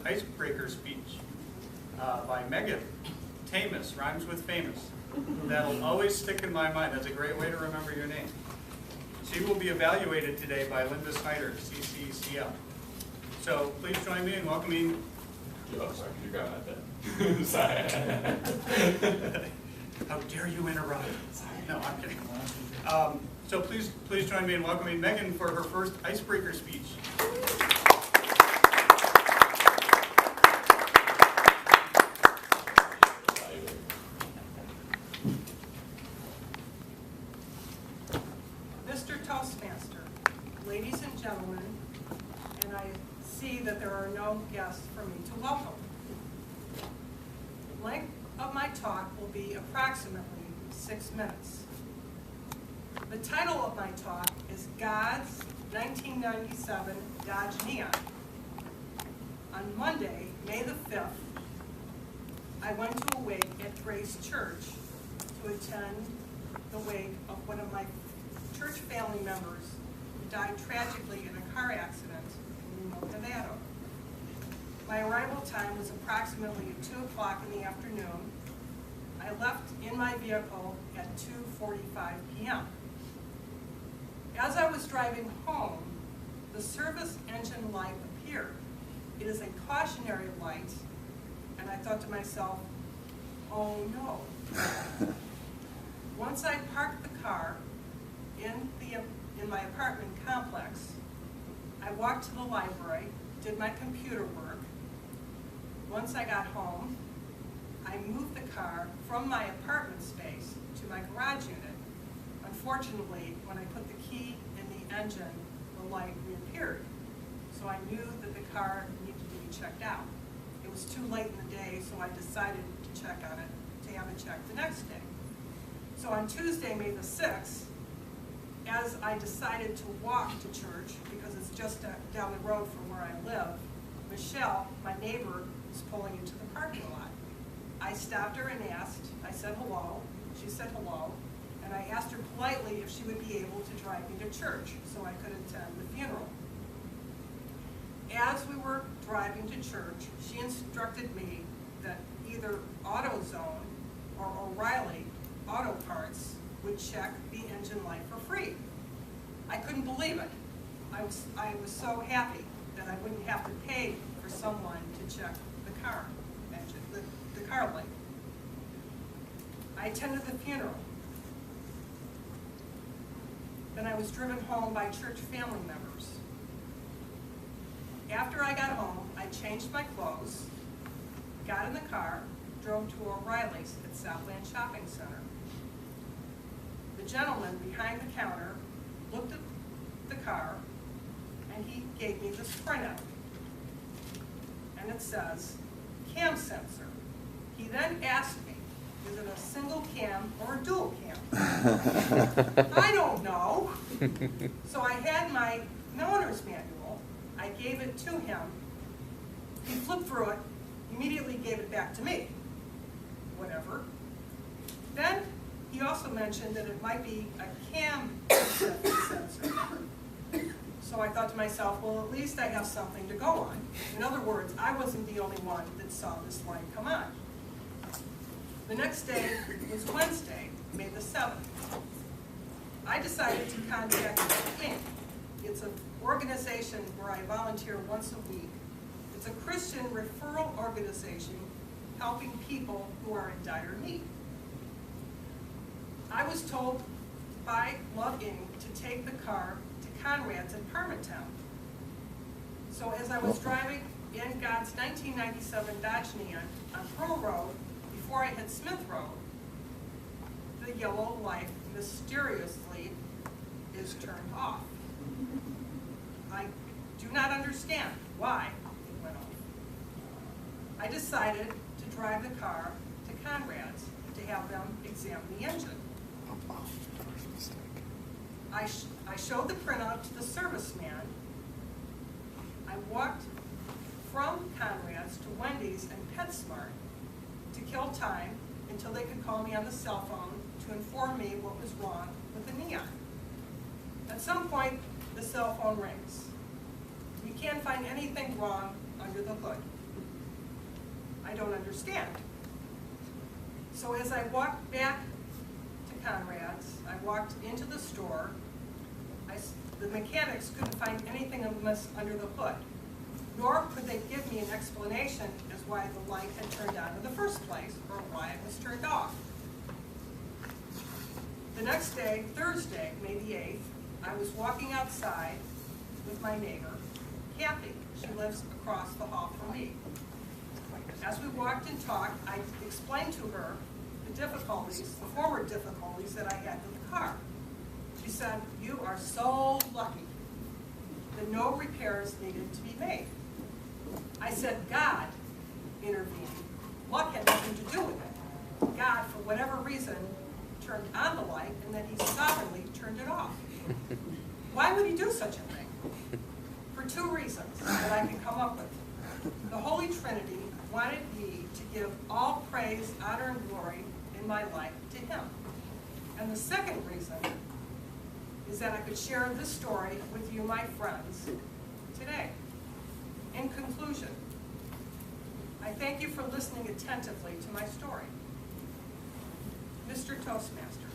Icebreaker speech by Megan. Tamas, rhymes with famous. That'll always stick in my mind. That's a great way to remember your name. She will be evaluated today by Linda Snyder, CCCL. So please join me in welcoming... Oh, sorry, you got that. Sorry. How dare you interrupt? No, I'm kidding. So please join me in welcoming Megan for her first Icebreaker speech. Mr. Toastmaster, ladies and gentlemen, and I see that there are no guests for me to welcome. The length of my talk will be approximately 6 minutes. The title of my talk is God's 1997 Dodge Neon. On Monday, May the 5th, I went to a wake at Grace Church to attend the wake of one of my church family members who died tragically in a car accident in Reno, Nevada. My arrival time was approximately 2 o'clock in the afternoon. I left in my vehicle at 2:45 p.m. As I was driving home, the service engine light appeared. It is a cautionary light, and I thought to myself, oh no. Once I parked the car in my apartment complex, I walked to the library, did my computer work. Once I got home, I moved the car from my apartment space to my garage unit. Unfortunately, when I put the key in the engine, the light reappeared. So I knew that the car needed to be checked out. It was too late in the day, so I decided to check on it, to have it checked the next day. So on Tuesday, May the 6th, as I decided to walk to church, because it's just down the road from where I live, Michelle, my neighbor, was pulling into the parking lot. I stopped her and asked, I said hello, she said hello, and I asked her politely if she would be able to drive me to church so I could attend the funeral. As we were driving to church, she instructed me that either AutoZone or O'Reilly Auto Parts would check the engine light for free. I couldn't believe it. I was so happy that I wouldn't have to pay for someone to check the car engine, the car light. I attended the funeral. Then I was driven home by church family members. After I got home, I changed my clothes, got in the car, drove to O'Reilly's at Southland Shopping Center. The gentleman behind the counter looked at the car and he gave me this printout. And it says, cam sensor. He then asked me, is it a single cam or a dual cam? I don't know. So I had my owner's manual. I gave it to him. He flipped through it, immediately gave it back to me. Whatever. Then he also mentioned that it might be a cam sensor. So I thought to myself, well, at least I have something to go on. In other words, I wasn't the only one that saw this light come on. The next day was Wednesday, May the 7th. I decided to contact Inc. It's an organization where I volunteer once a week. It's a Christian referral organization helping people who are in dire need. I was told by Love Inc. to take the car to Conrad's in Parmatown. So as I was driving in God's 1997 Dodge Neon on Pearl Road, before I hit Smith Road, the yellow light mysteriously is turned off. I do not understand why it went off. I decided to drive the car to Conrad's to have them examine the engine. I showed the printout to the serviceman. I walked from Conrad's to Wendy's and PetSmart to kill time until they could call me on the cell phone to inform me what was wrong with the neon. At some point, the cell phone rings. You can't find anything wrong under the hood. I don't understand. So as I walked back to Conrad's, I walked into the store. The mechanics couldn't find anything amiss under the hood, nor could they give me an explanation as why the light had turned on in the first place or why it was turned off. The next day, Thursday, May the 8th, I was walking outside with my neighbor, Kathy. She lives across the hall from me. As we walked and talked, I explained to her the former difficulties that I had with the car. She said, "You are so lucky that no repairs needed to be made." I said, "God intervened. Luck had nothing to do with it. God, for whatever reason, turned on the light and then he sovereignly turned it off." Why would he do such a thing? For two reasons that I can come up with. The Holy Trinity wanted me to give all praise, honor, and glory in my life to him. And the second reason is that I could share this story with you, my friends, today. In conclusion, I thank you for listening attentively to my story. Mr. Toastmaster,